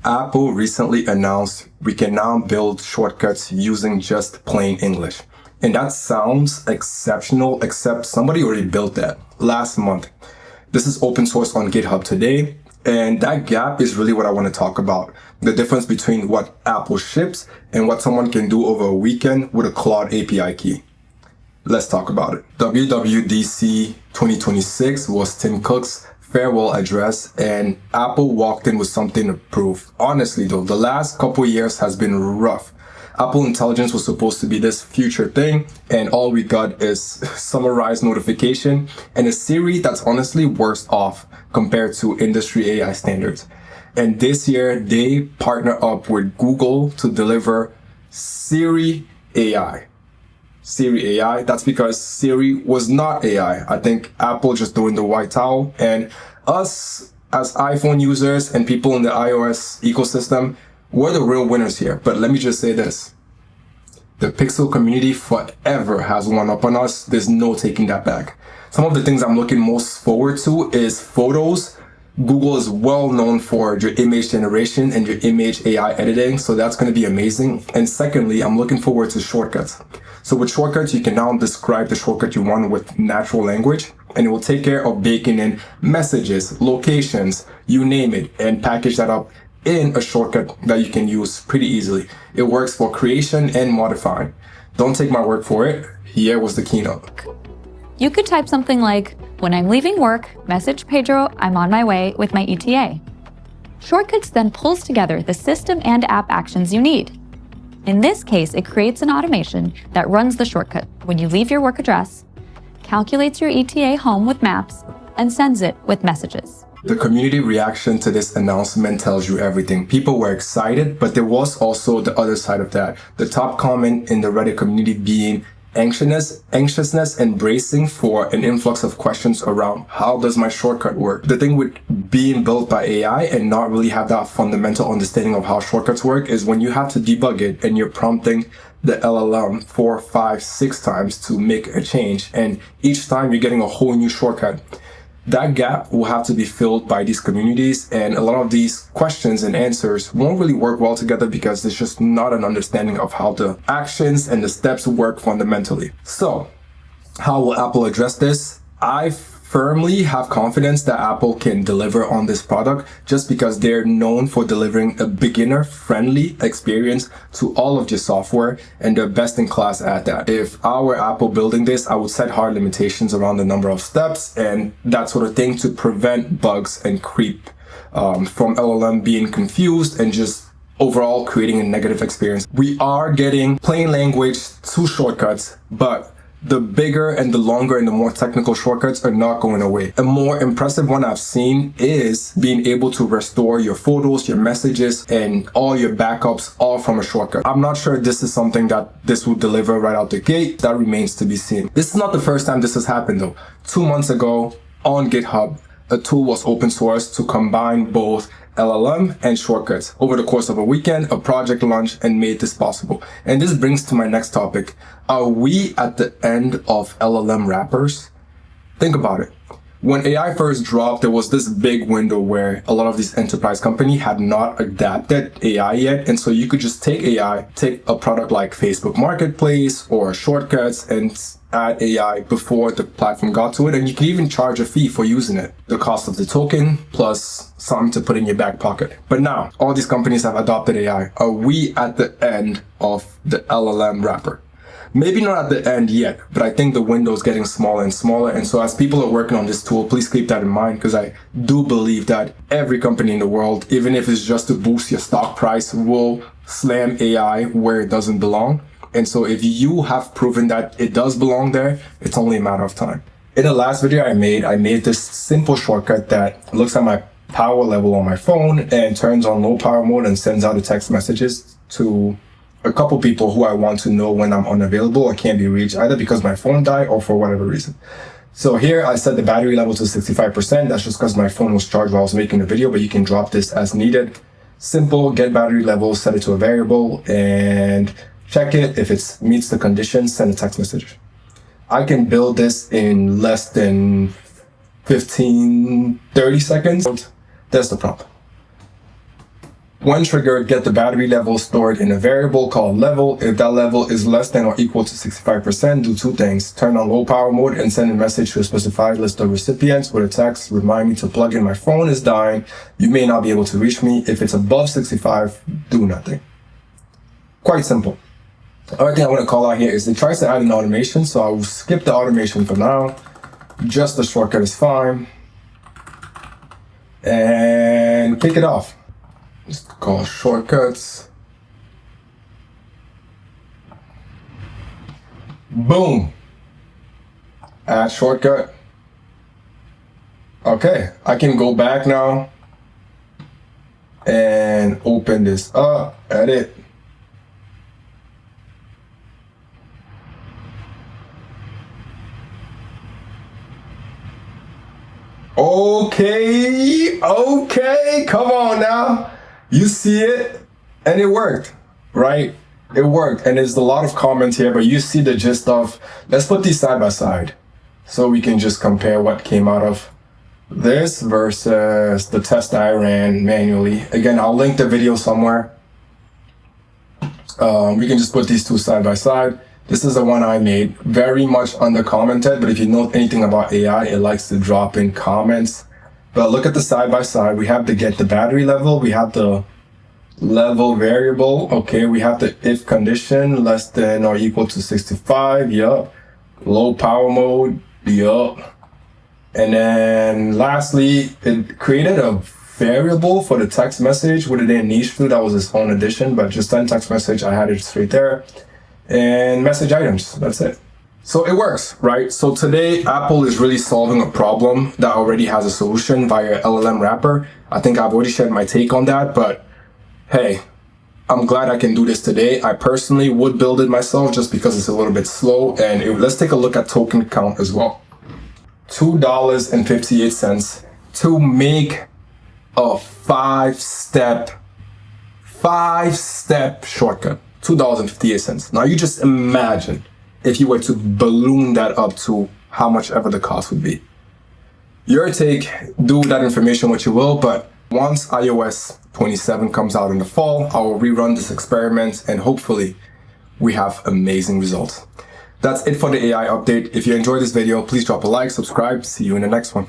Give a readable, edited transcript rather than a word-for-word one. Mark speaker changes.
Speaker 1: Apple recently announced we can now build shortcuts using just plain English. And that sounds exceptional, except somebody already built that last month. This is open source on GitHub today. And that gap is really what I want to talk about. The difference between what Apple ships and what someone can do over a weekend with a Claude API key. Let's talk about it. WWDC 2026 was Tim Cook's farewell address, and Apple walked in with something to prove. Honestly though, the last couple years has been rough. Apple Intelligence was supposed to be this future thing, and all we got is summarized notification and a Siri that's honestly worse off compared to industry AI standards. And this year, they partner up with Google to deliver Siri AI. Siri AI, that's because Siri was not AI. I think Apple just doing the white towel, and us as iPhone users and people in the iOS ecosystem, we're the real winners here. But let me just say this. The Pixel community forever has one up on us. There's no taking that back. Some of the things I'm looking most forward to is photos. Google is well known for your image generation and your image AI editing, so that's going to be amazing. And secondly, I'm looking forward to shortcuts. So with shortcuts, you can now describe the shortcut you want with natural language, and it will take care of baking in messages, locations, you name it, and package that up in a shortcut that you can use pretty easily. It works for creation and modifying. Don't take my word for it. Here was the keynote.
Speaker 2: You could type something like, when I'm leaving work, message Pedro, I'm on my way with my ETA. Shortcuts then pulls together the system and app actions you need. In this case, it creates an automation that runs the shortcut when you leave your work address, calculates your ETA home with maps, and sends it with messages.
Speaker 1: The community reaction to this announcement tells you everything. People were excited, but there was also the other side of that. The top comment in the Reddit community being anxiousness and bracing for an influx of questions around how does my shortcut work? The thing with being built by AI and not really have that fundamental understanding of how shortcuts work is when you have to debug it and you're prompting the LLM 4, 5, 6 times to make a change, and each time you're getting a whole new shortcut. That gap will have to be filled by these communities, and a lot of these questions and answers won't really work well together because there's just not an understanding of how the actions and the steps work fundamentally. So, how will Apple address this? I firmly have confidence that Apple can deliver on this product just because they're known for delivering a beginner-friendly experience to all of your software, and they're best in class at that. If I were Apple building this, I would set hard limitations around the number of steps and that sort of thing to prevent bugs and creep from LLM being confused and just overall creating a negative experience. We are getting plain language to shortcuts, but the bigger and the longer and the more technical shortcuts are not going away. A more impressive one I've seen is being able to restore your photos, your messages, and all your backups all from a shortcut. I'm not sure this is something that this will deliver right out the gate. That remains to be seen. This is not the first time this has happened though. 2 months ago on GitHub, a tool was open source to combine both LLM and shortcuts. Over the course of a weekend, a project launched and made this possible. And this brings to my next topic. Are we at the end of LLM wrappers? Think about it. When AI first dropped, there was this big window where a lot of these enterprise companies had not adapted AI yet. And so you could just take AI, take a product like Facebook Marketplace or Shortcuts and add AI before the platform got to it. And you can even charge a fee for using it. The cost of the token plus something to put in your back pocket. But now all these companies have adopted AI. Are we at the end of the LLM wrapper? Maybe not at the end yet, but I think the window is getting smaller and smaller. And so as people are working on this tool, please keep that in mind, because I do believe that every company in the world, even if it's just to boost your stock price, will slam AI where it doesn't belong. And so if you have proven that it does belong there, it's only a matter of time. In the last video I made this simple shortcut that looks at my power level on my phone and turns on low power mode and sends out the text messages to a couple people who I want to know when I'm unavailable or can't be reached, either because my phone died or for whatever reason. So here I set the battery level to 65%. That's just because my phone was charged while I was making the video, but you can drop this as needed. Simple, get battery level, set it to a variable, and check it. If it meets the conditions, send a text message. I can build this in less than 15, 30 seconds. That's the prompt. When triggered, get the battery level stored in a variable called level. If that level is less than or equal to 65%, do two things. Turn on low power mode and send a message to a specified list of recipients with a text. Remind me to plug in, my phone is dying. You may not be able to reach me. If it's above 65, do nothing. Quite simple. The other thing I want to call out here is it tries to add an automation. So I will skip the automation for now. Just the shortcut is fine. And kick it off. Just call shortcuts. Boom. Add shortcut. Okay, I can go back now and open this up, edit. Okay, come on now. You see it, and it worked, right? It worked, and there's a lot of comments here, but you see the gist of, let's put these side by side so we can just compare what came out of this versus the test I ran manually. Again, I'll link the video somewhere. We can just put these two side by side. This is the one I made, very much under-commented, but if you know anything about AI, it likes to drop in comments. But look at the side-by-side. We have to get the battery level. We have the level variable. Okay, we have the if condition, less than or equal to 65. Yup. Low power mode. Yup. And then lastly, it created a variable for the text message with it in niche through. That was its own addition, but just send text message. I had it straight there. And message items. That's it. So it works, right? So today, Apple is really solving a problem that already has a solution via LLM wrapper. I think I've already shared my take on that, but hey, I'm glad I can do this today. I personally would build it myself just because it's a little bit slow. And let's take a look at token count as well. $2.58 to make a five-step shortcut. $2.58. Now you just imagine if you were to balloon that up to how much ever the cost would be. Your take, do with that information what you will, but once iOS 27 comes out in the fall, I will rerun this experiment and hopefully we have amazing results. That's it for the AI update. If you enjoyed this video, please drop a like, subscribe. See you in the next one.